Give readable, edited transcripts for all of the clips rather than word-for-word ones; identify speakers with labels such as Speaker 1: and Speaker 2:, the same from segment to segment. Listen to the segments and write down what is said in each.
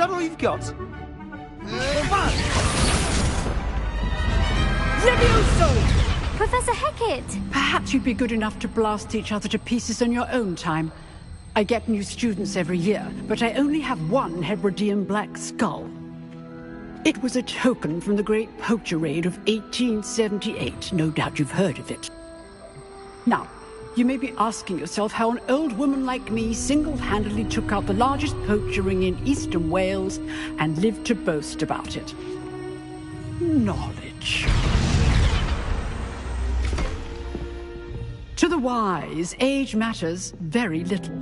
Speaker 1: that all you've got?
Speaker 2: Levioso!
Speaker 3: Professor Hecat!
Speaker 2: Perhaps you'd be good enough to blast each other to pieces on your own time. I get new students every year, but I only have one Hebridean black skull. It was a token from the Great Poacher Raid of 1878. No doubt you've heard of it. Now, you may be asking yourself how an old woman like me single-handedly took out the largest poacher ring in eastern Wales and lived to boast about it. Knowledge. To the wise, age matters very little.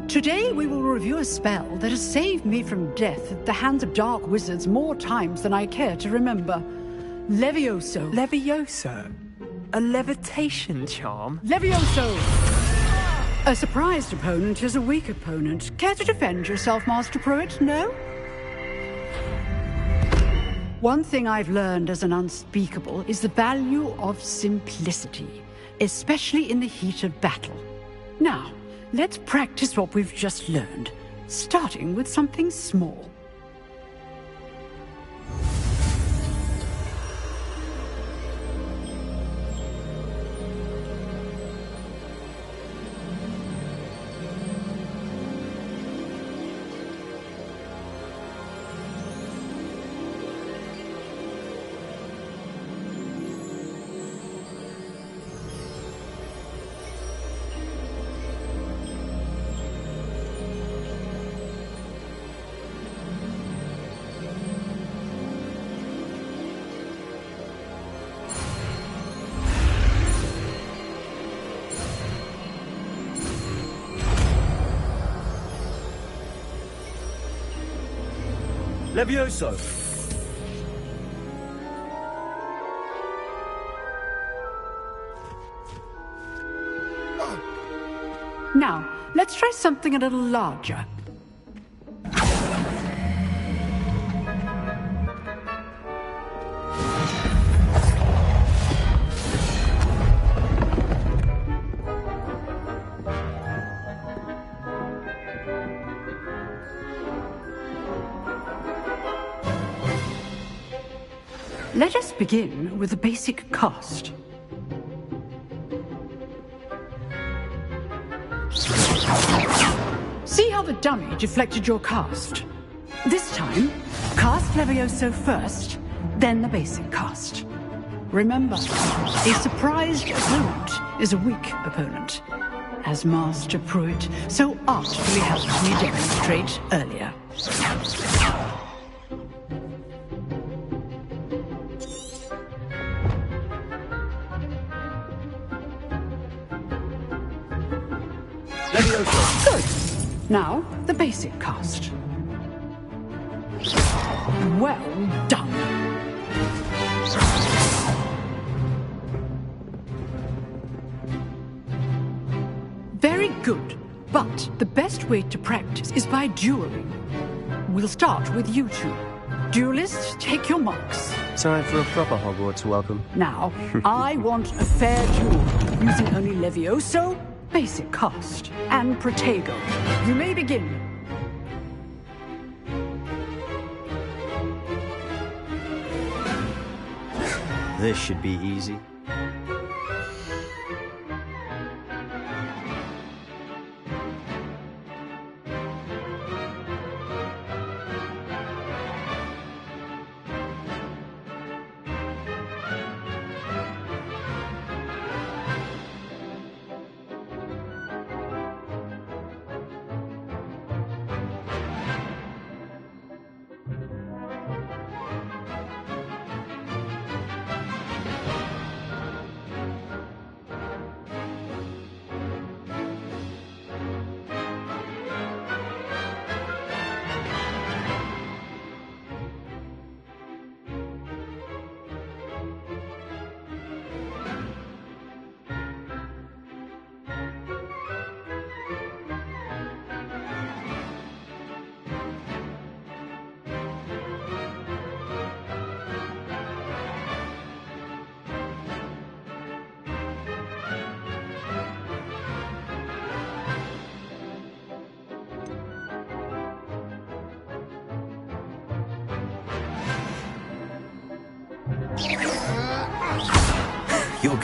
Speaker 2: Today we will review a spell that has saved me from death at the hands of dark wizards more times than I care to remember. Levioso.
Speaker 1: Levioso? A levitation charm?
Speaker 2: Levioso! A surprised opponent is a weak opponent. Care to defend yourself, Master Pruitt? No? One thing I've learned as an unspeakable is the value of simplicity, especially in the heat of battle. Now, let's practice what we've just learned, starting with something small.
Speaker 1: Levioso!
Speaker 2: Now, let's try something a little larger. Let us begin with the basic cast. See how the dummy deflected your cast? This time, cast Levioso first, then the basic cast. Remember, a surprised opponent is a weak opponent. As Master Pruitt so artfully helped me demonstrate earlier. Good. Now, the basic cast. Well done. Very good. But the best way to practice is by dueling. We'll start with you two. Duelists, take your marks.
Speaker 4: Time for a proper Hogwarts welcome.
Speaker 2: Now, I want a fair duel, using only Levioso, basic cast, and Protego. You may begin.
Speaker 4: This should be easy.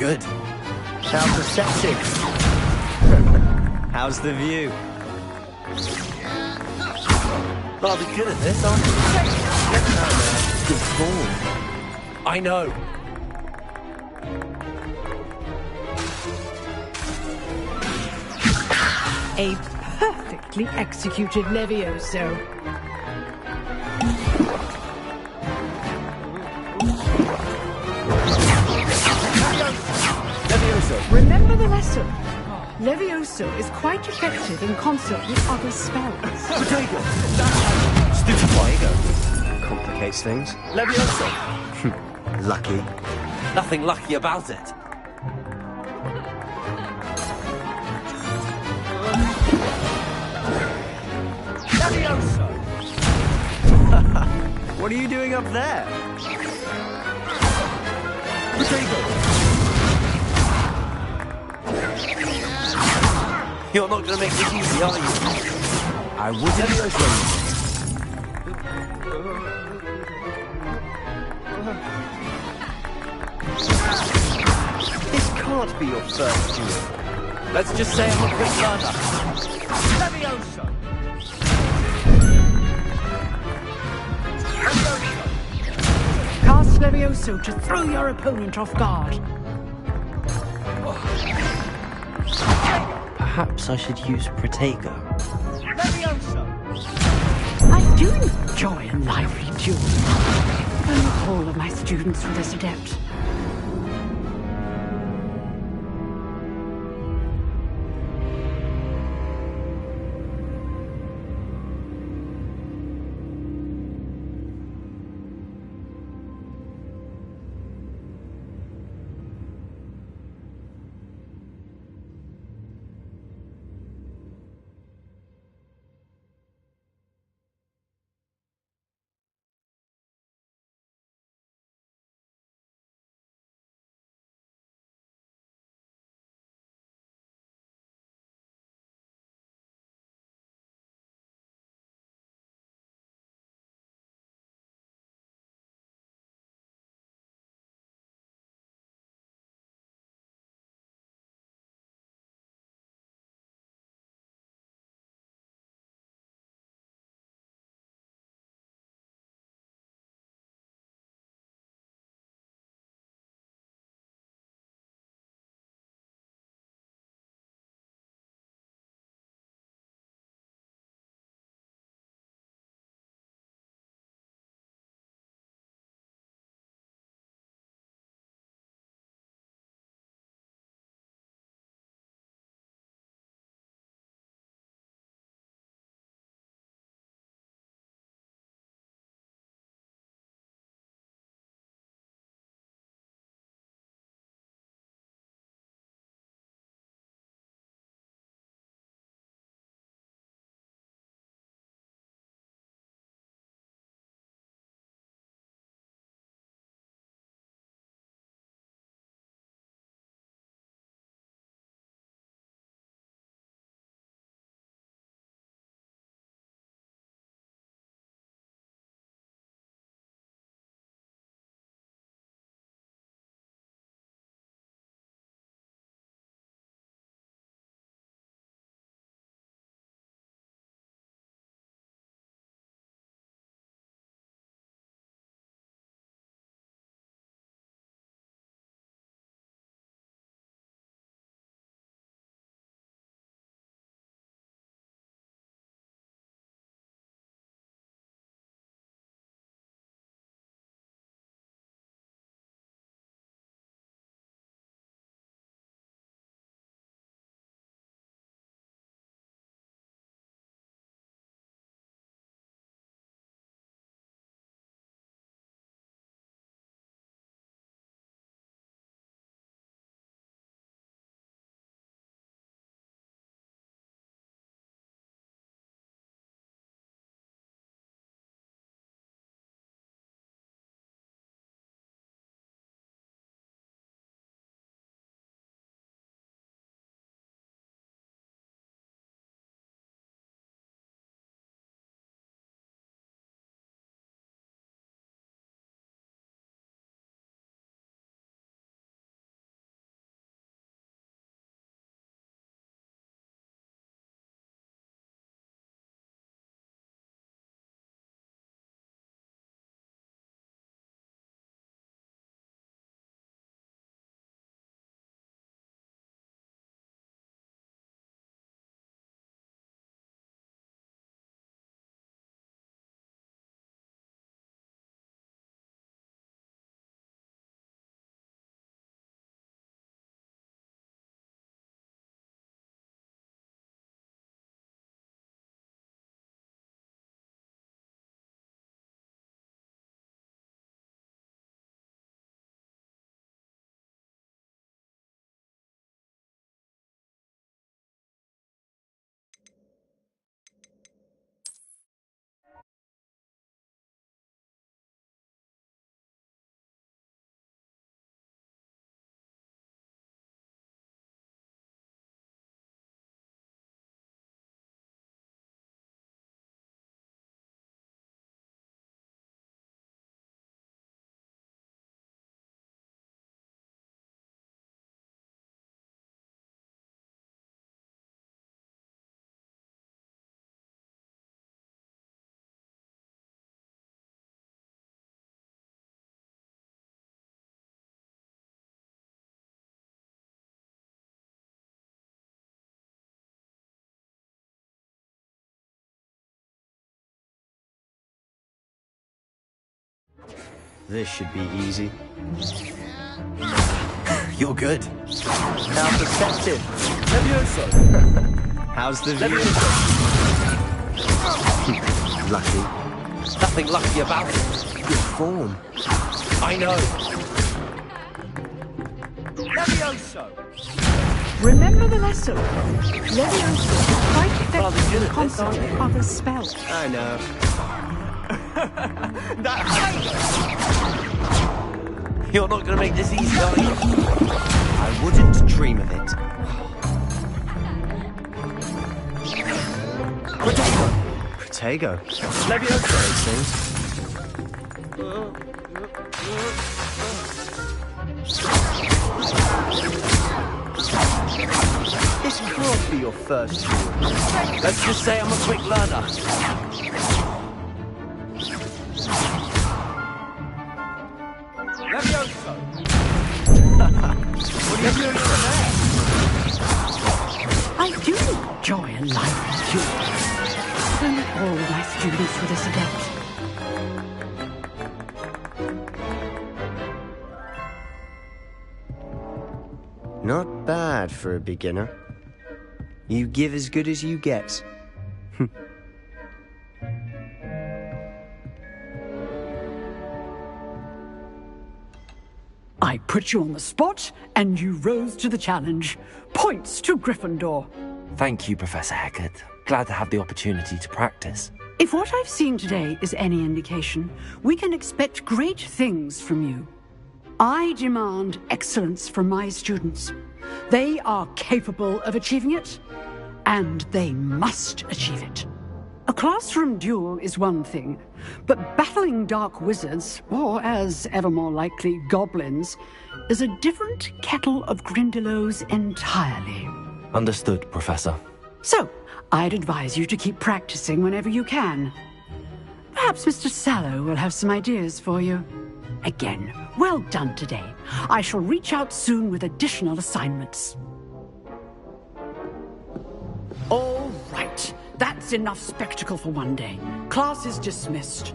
Speaker 3: good. Sounds receptive.
Speaker 4: How's the view?
Speaker 3: Rather good at this, aren't you? Good ball. I know.
Speaker 2: A perfectly executed Levioso.
Speaker 3: Levioso.
Speaker 2: Remember the lesson. Levioso is quite effective in concert with other spells.
Speaker 3: Potato. Stupefy.
Speaker 4: Complicates things.
Speaker 3: Levioso.
Speaker 4: Lucky.
Speaker 3: Nothing lucky about it. Levioso.
Speaker 4: What are you doing up there?
Speaker 3: Potato. You're not going to make this easy, are you? I wouldn't.
Speaker 4: This can't be your first duel.
Speaker 3: Let's just say I'm a quick learner. Levioso.
Speaker 2: Cast Levioso to throw your opponent off guard.
Speaker 4: Perhaps I should use Protego.
Speaker 3: Levioso.
Speaker 2: I do enjoy a lively duel. Only all of my students were this adept.
Speaker 4: This should be easy.
Speaker 3: You're good.
Speaker 4: How perceptive.
Speaker 3: Levioso.
Speaker 4: How's the view? Lucky.
Speaker 3: Nothing lucky about it.
Speaker 4: Good form.
Speaker 3: I know. Levioso.
Speaker 2: Remember the lesson. Leviosa is quite
Speaker 3: Rather
Speaker 2: effective
Speaker 3: good
Speaker 2: in
Speaker 3: at this, aren't
Speaker 2: conquering
Speaker 3: you?
Speaker 2: other spells.
Speaker 4: I know.
Speaker 3: You're not going to make this easy, are you?
Speaker 4: I wouldn't dream of it. Protego.
Speaker 3: Levioso.
Speaker 4: Those things. This can't be your first duel.
Speaker 3: Let's just say I'm a quick learner. Levioso. What are you doing over there?
Speaker 2: I do enjoy a lively duel. And all my students were this adept.
Speaker 4: Not bad for a beginner. You give as good as you get.
Speaker 2: I put you on the spot, and you rose to the challenge. Points to Gryffindor.
Speaker 3: Thank you, Professor Hecat. Glad to have the opportunity to practice.
Speaker 2: If what I've seen today is any indication, we can expect great things from you. I demand excellence from my students. They are capable of achieving it, and they must achieve it. A classroom duel is one thing, but battling dark wizards, or as ever more likely, goblins, is a different kettle of Grindylows entirely.
Speaker 3: Understood, Professor.
Speaker 2: So, I'd advise you to keep practicing whenever you can. Perhaps Mr. Sallow will have some ideas for you. Again, well done today. I shall reach out soon with additional assignments. All right. That's enough spectacle for one day. Class is dismissed.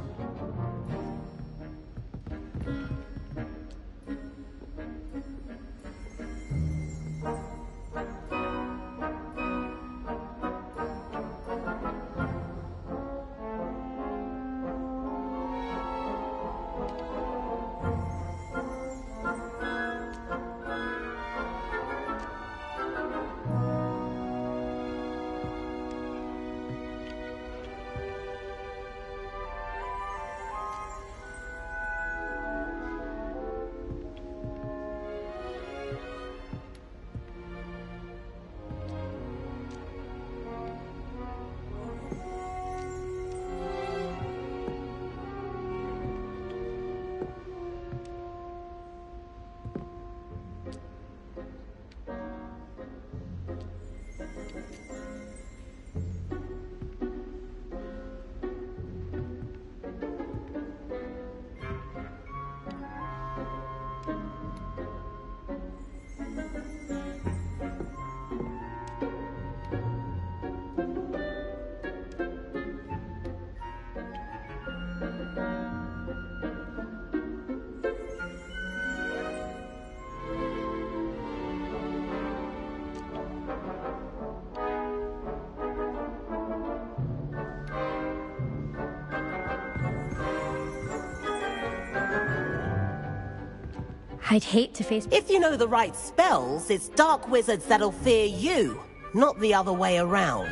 Speaker 5: I'd hate to face...
Speaker 6: If you know the right spells, it's dark wizards that'll fear you, not the other way around.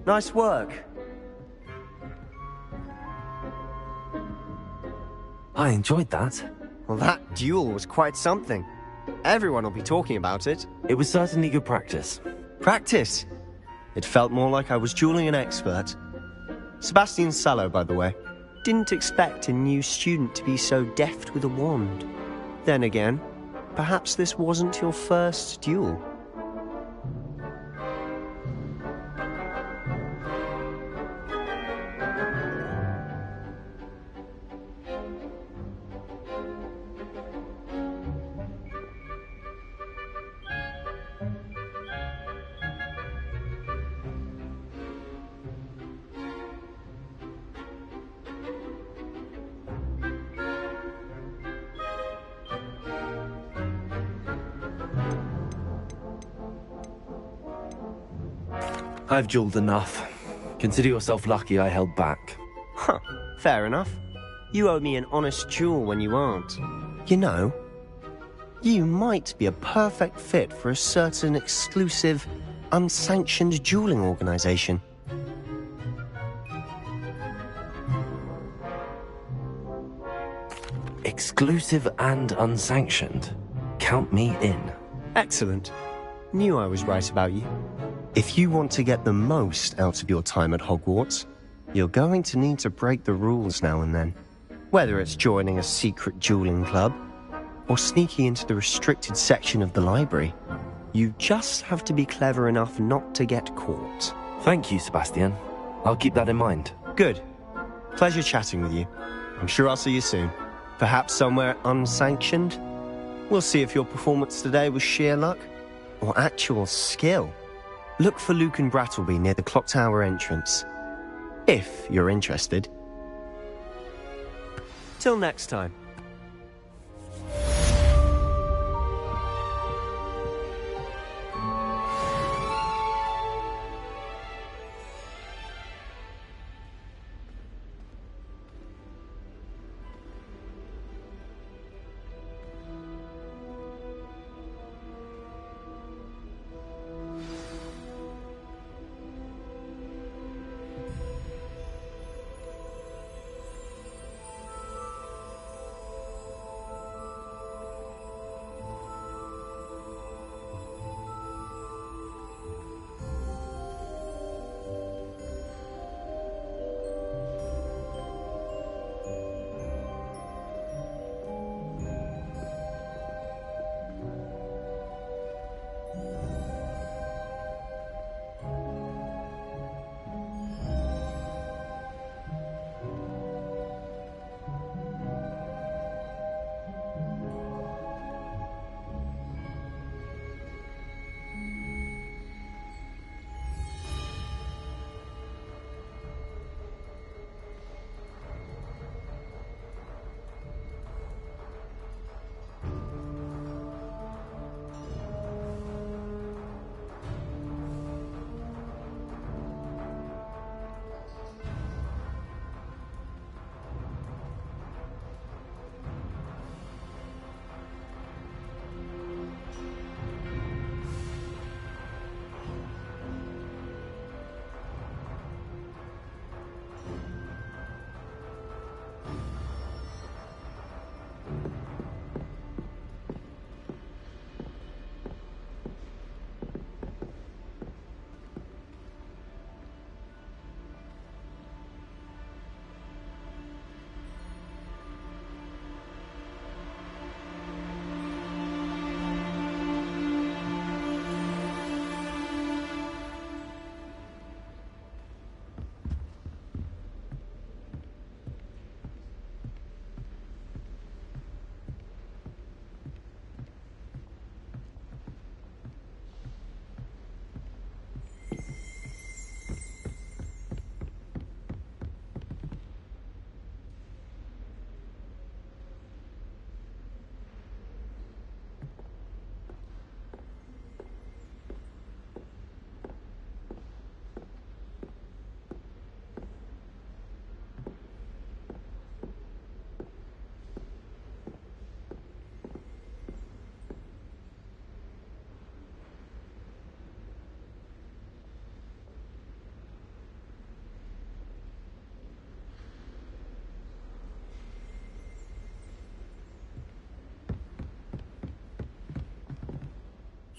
Speaker 4: Nice work.
Speaker 3: I enjoyed that.
Speaker 4: Well, that duel was quite something. Everyone will be talking about it.
Speaker 3: It was certainly good practice.
Speaker 4: Practice? It felt more like I was dueling an expert. Sebastian Sallow, by the way. Didn't expect a new student to be so deft with a wand. Then again, perhaps this wasn't your first duel.
Speaker 3: I've dueled enough. Consider yourself lucky I held back.
Speaker 4: Huh, fair enough. You owe me an honest duel when you aren't. You know, you might be a perfect fit for a certain exclusive, unsanctioned dueling organization.
Speaker 3: Exclusive and unsanctioned. Count me in.
Speaker 4: Excellent. Knew I was right about you. If you want to get the most out of your time at Hogwarts, you're going to need to break the rules now and then. Whether it's joining a secret dueling club, or sneaking into the restricted section of the library, you just have to be clever enough not to get caught.
Speaker 3: Thank you, Sebastian. I'll keep that in mind.
Speaker 4: Good. Pleasure chatting with you. I'm sure I'll see you soon. Perhaps somewhere unsanctioned? We'll see if your performance today was sheer luck, or actual skill. Look for Luke and Brattleby near the clock tower entrance. If you're interested. Till next time.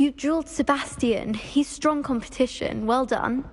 Speaker 5: You drilled Sebastian. He's strong competition. Well done.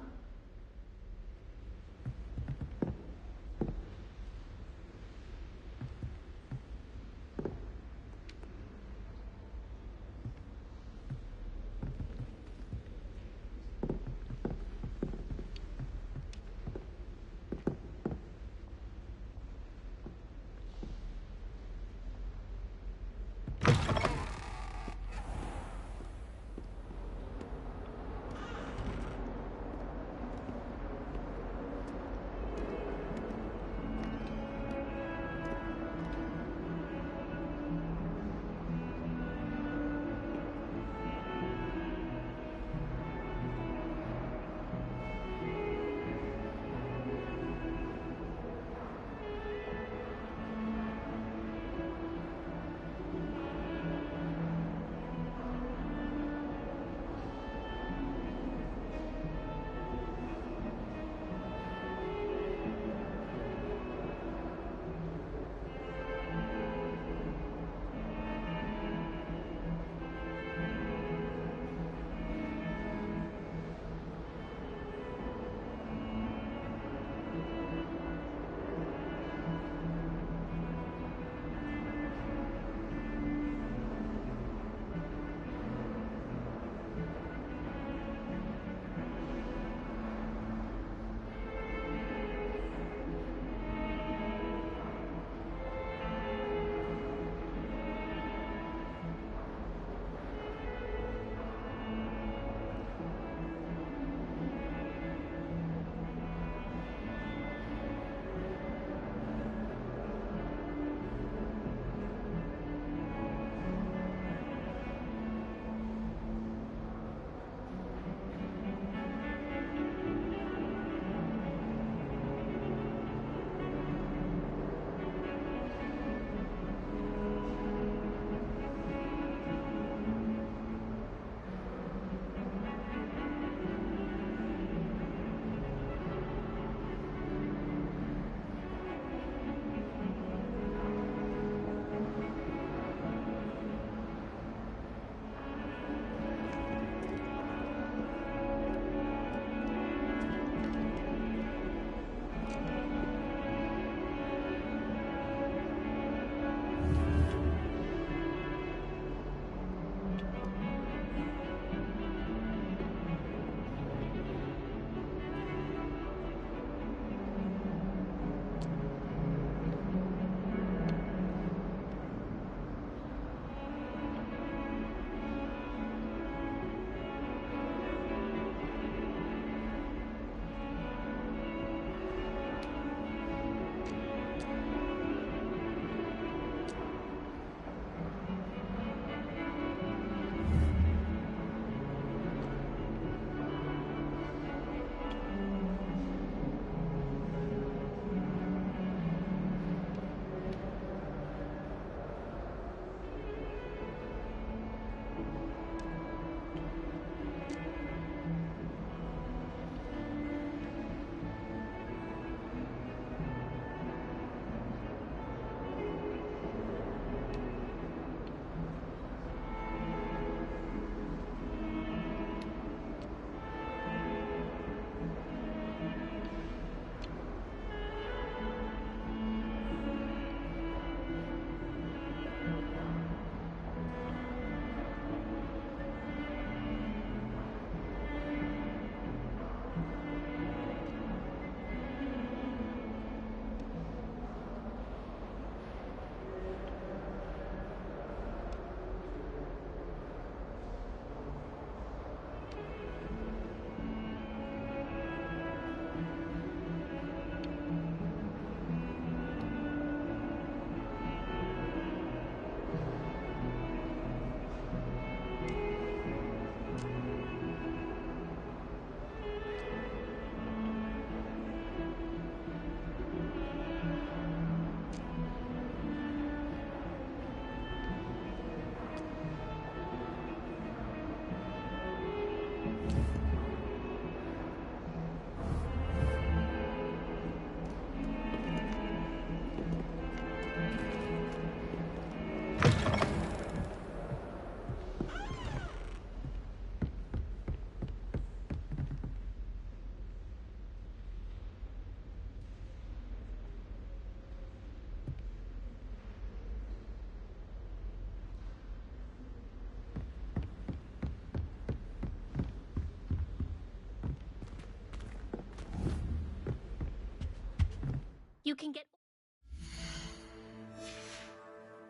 Speaker 7: you can get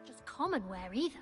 Speaker 7: just common wear either.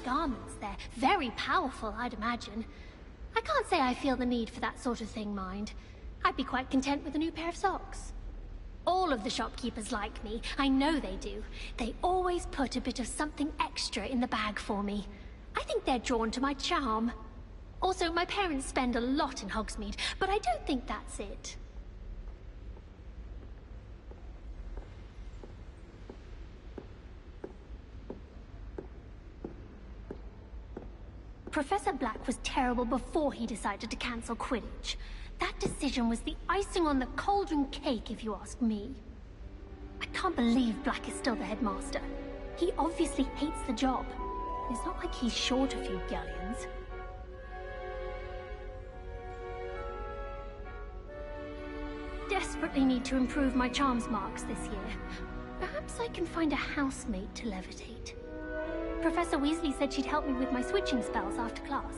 Speaker 7: Garments there. Very powerful, I'd imagine. I can't say I feel the need for that sort of thing, mind. I'd be quite content with a new pair of socks. All of the shopkeepers like me. I know they do. They always put a bit of something extra in the bag for me. I think they're drawn to my charm. Also, my parents spend a lot in Hogsmeade, but I don't think that's it. Professor Black was terrible before he decided to cancel Quidditch. That decision was the icing on the cauldron cake, if you ask me. I can't believe Black is still the headmaster. He obviously hates the job. It's not like he's short a few galleons. Desperately need to improve my charms marks this year. Perhaps I can find a housemate to levitate. Professor Weasley said she'd help me with my switching spells after class.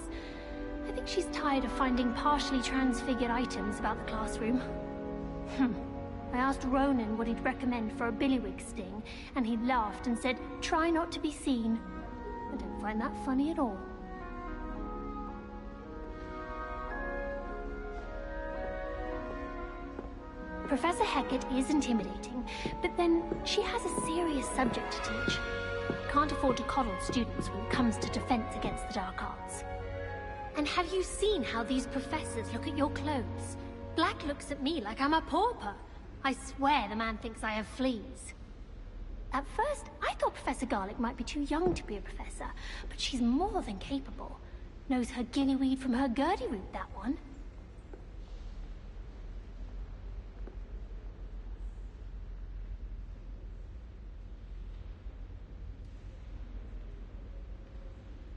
Speaker 7: I think she's tired of finding partially transfigured items about the classroom. I asked Ronan what he'd recommend for a billywig sting, and he laughed and said, "Try not to be seen." I don't find that funny at all. Professor Hecat is intimidating, but then she has a serious subject to teach. Can't afford to coddle students when it comes to defense against the dark arts. And have you seen how these professors look at your clothes? Black looks at me like I'm a pauper. I swear the man thinks I have fleas. At first, I thought Professor Garlick might be too young to be a professor, but she's more than capable. Knows her gillyweed from her gurdy root, that one.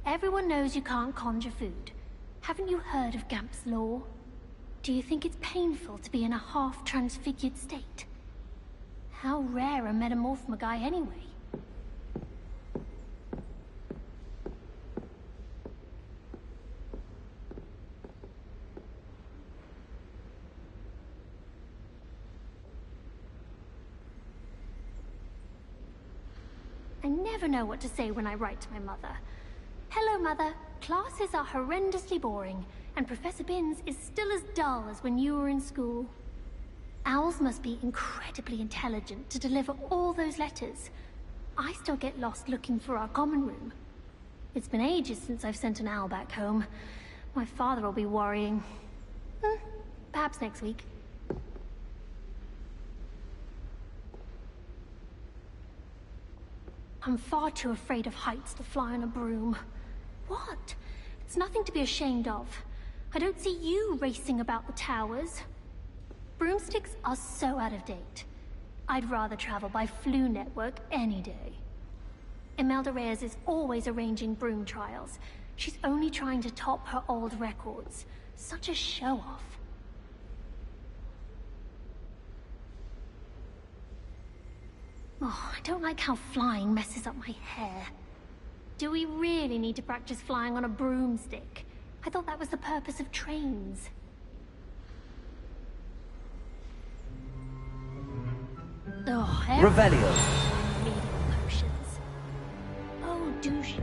Speaker 7: Everyone knows you can't conjure food. Haven't you heard of Gamp's Law? Do you think it's painful to be in a half-transfigured state? How rare a metamorphmagai anyway? I never know what to say when I write to my mother. Hello, Mother. Classes are horrendously boring, and Professor Binns is still as dull as when you were in school. Owls must be incredibly intelligent to deliver all those letters. I still get lost looking for our common room. It's been ages since I've sent an owl back home. My father will be worrying. Perhaps next week. I'm far too afraid of heights to fly on a broom. What? It's nothing to be ashamed of. I don't see you racing about the towers. Broomsticks are so out of date. I'd rather travel by Flu Network any day. Imelda Reyes is always arranging broom trials. She's only trying to top her old records. Such a show-off. Oh, I don't like how flying messes up my hair. Do we really need to practice flying on a broomstick? I thought that was the purpose of trains. Oh,
Speaker 3: Revelio.
Speaker 7: Medical potions. Oh, douche.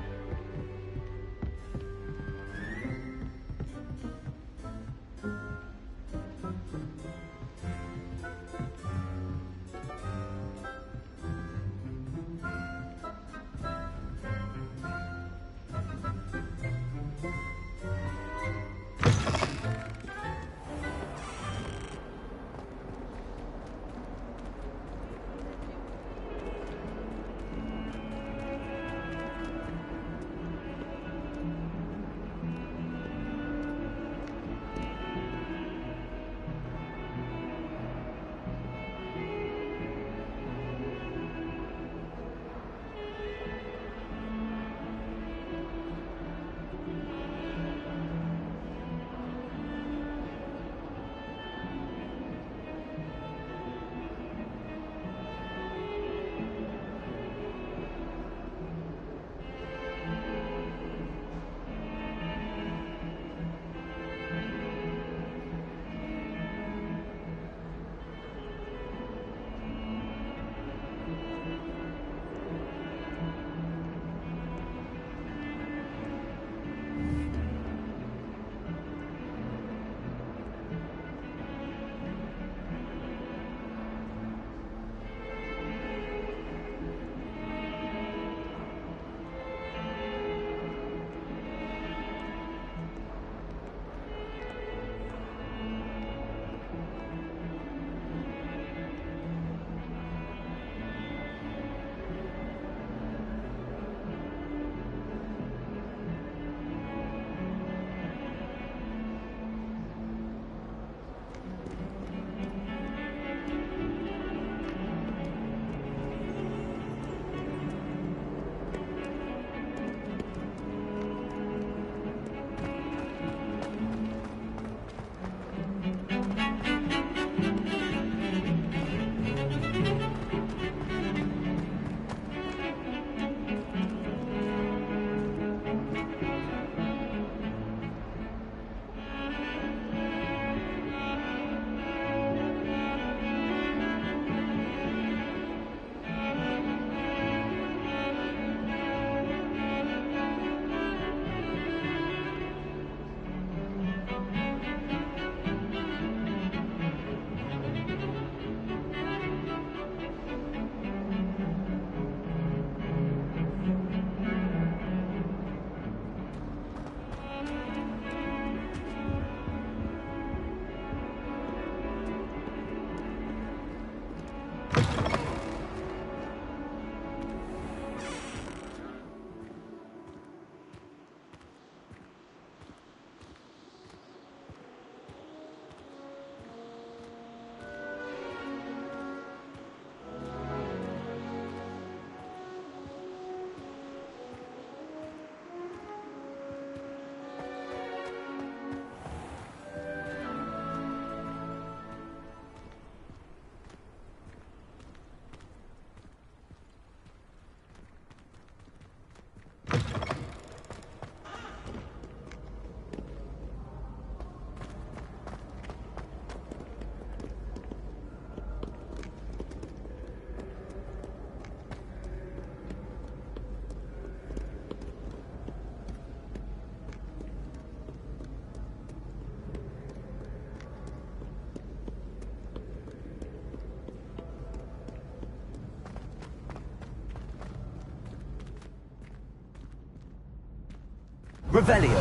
Speaker 3: Revelio.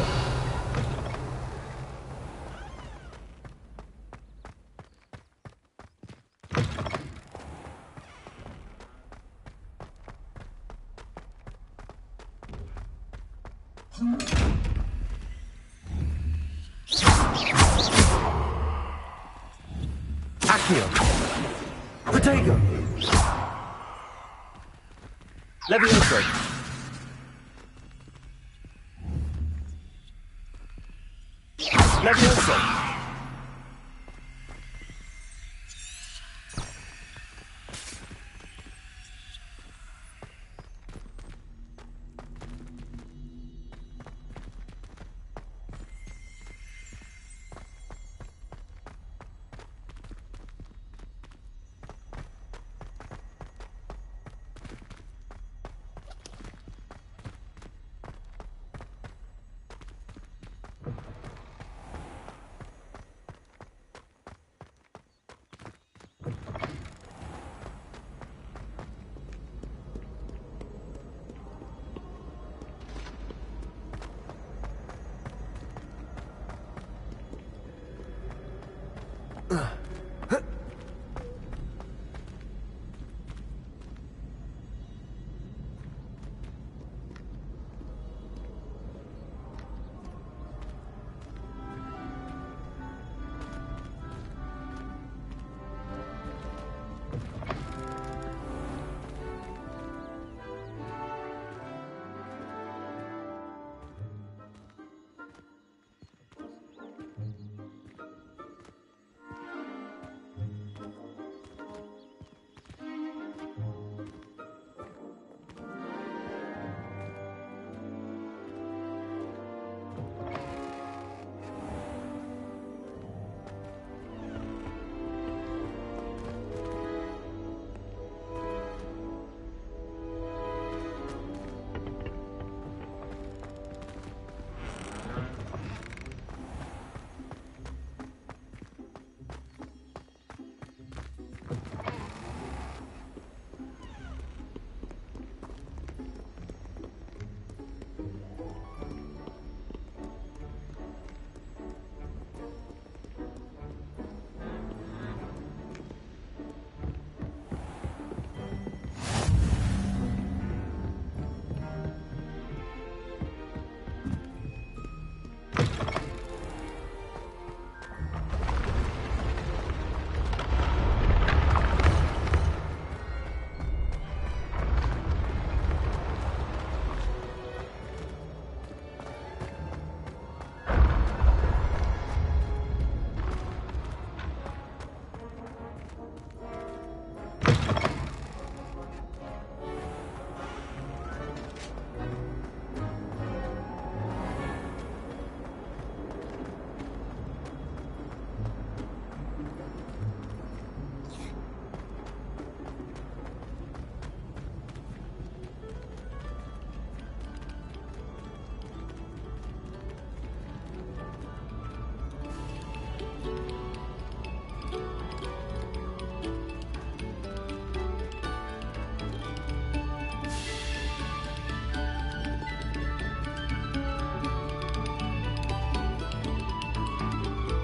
Speaker 3: Accio. Protego. Levioso. Levioso.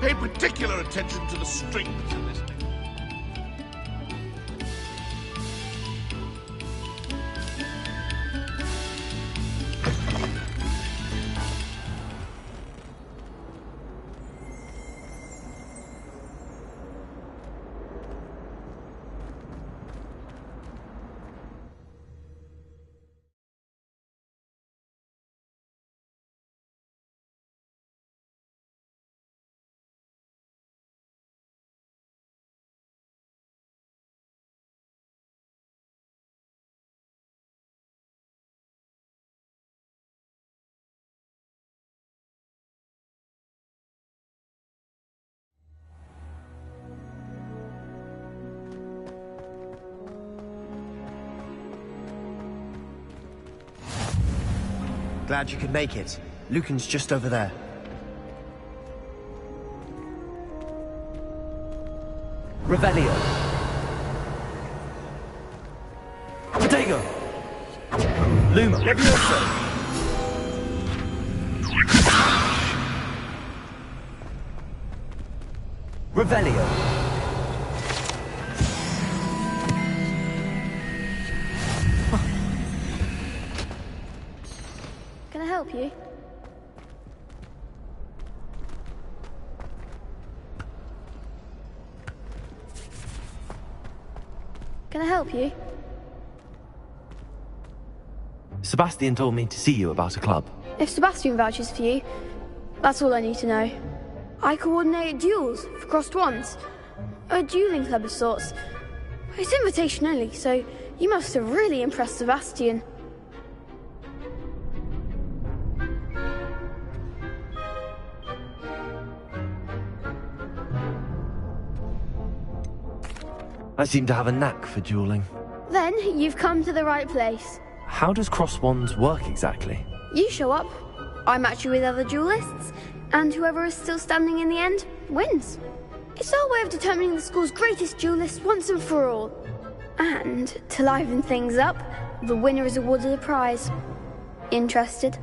Speaker 8: Pay particular attention to the strings in this thing.
Speaker 4: Glad you could make it. Lucan's just over there.
Speaker 3: Revelio. Protego. Luma. Levioso. Revelio.
Speaker 5: Can I help you? Can I help you?
Speaker 3: Sebastian told me to see you about a club.
Speaker 5: If Sebastian vouches for you, that's all I need to know. I coordinate duels for crossed wands. A dueling club of sorts. It's invitation only, so you must have really impressed Sebastian.
Speaker 3: I seem to have a knack for dueling.
Speaker 5: Then you've come to the right place.
Speaker 3: How does cross wands work exactly?
Speaker 5: You show up, I match you with other duelists, and whoever is still standing in the end wins. It's our way of determining the school's greatest duelist once and for all. And to liven things up, the winner is awarded a prize. Interested?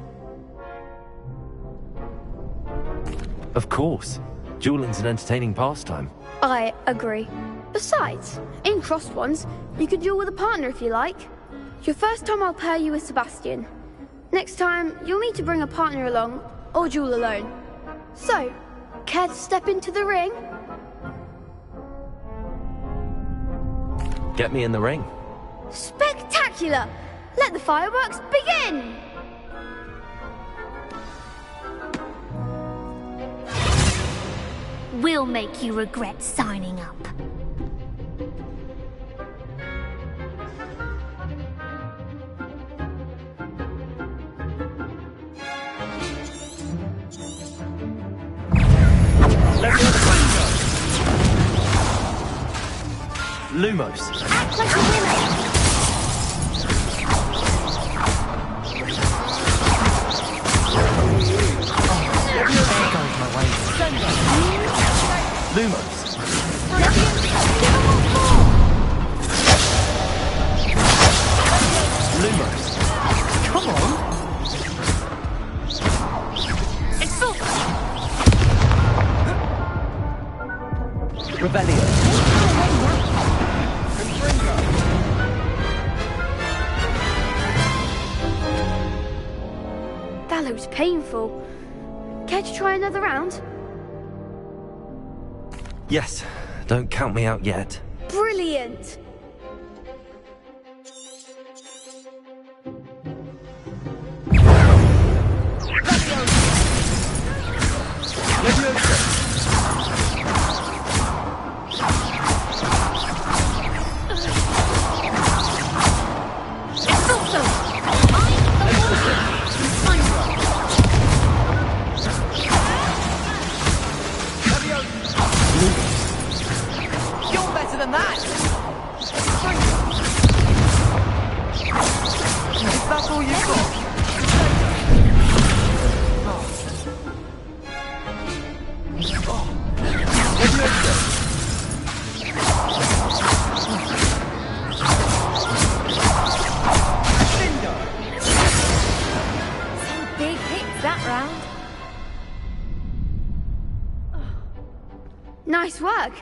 Speaker 3: Of course. Dueling's an entertaining pastime.
Speaker 5: I agree. Besides, in crossed ones, you can duel with a partner if you like. Your first time I'll pair you with Sebastian. Next time, you'll need to bring a partner along, or duel alone. So, care to step into the ring?
Speaker 3: Get me in the ring.
Speaker 5: Spectacular! Let the fireworks begin!
Speaker 7: We'll make you regret signing up.
Speaker 3: Lumos.
Speaker 7: Act like a winner!
Speaker 3: Lumos. Lumos. Come on.
Speaker 7: It's over!
Speaker 3: Revelio.
Speaker 5: That looks painful. Care to try another round?
Speaker 3: Yes. Don't count me out yet.
Speaker 5: Brilliant!
Speaker 1: You're better than that! Is that all you've got?
Speaker 7: Some big hits that round.
Speaker 5: Nice work!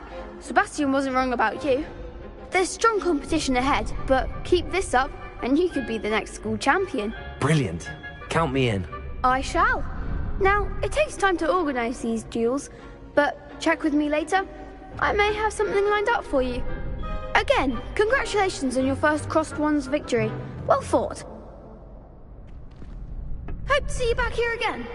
Speaker 5: Sebastian wasn't wrong about you. There's strong competition ahead, but keep this up and you could be the next school champion.
Speaker 3: Brilliant. Count me in.
Speaker 5: I shall. Now, it takes time to organise these duels, but check with me later. I may have something lined up for you. Again, congratulations on your first crossed wands victory. Well fought. Hope to see you back here again.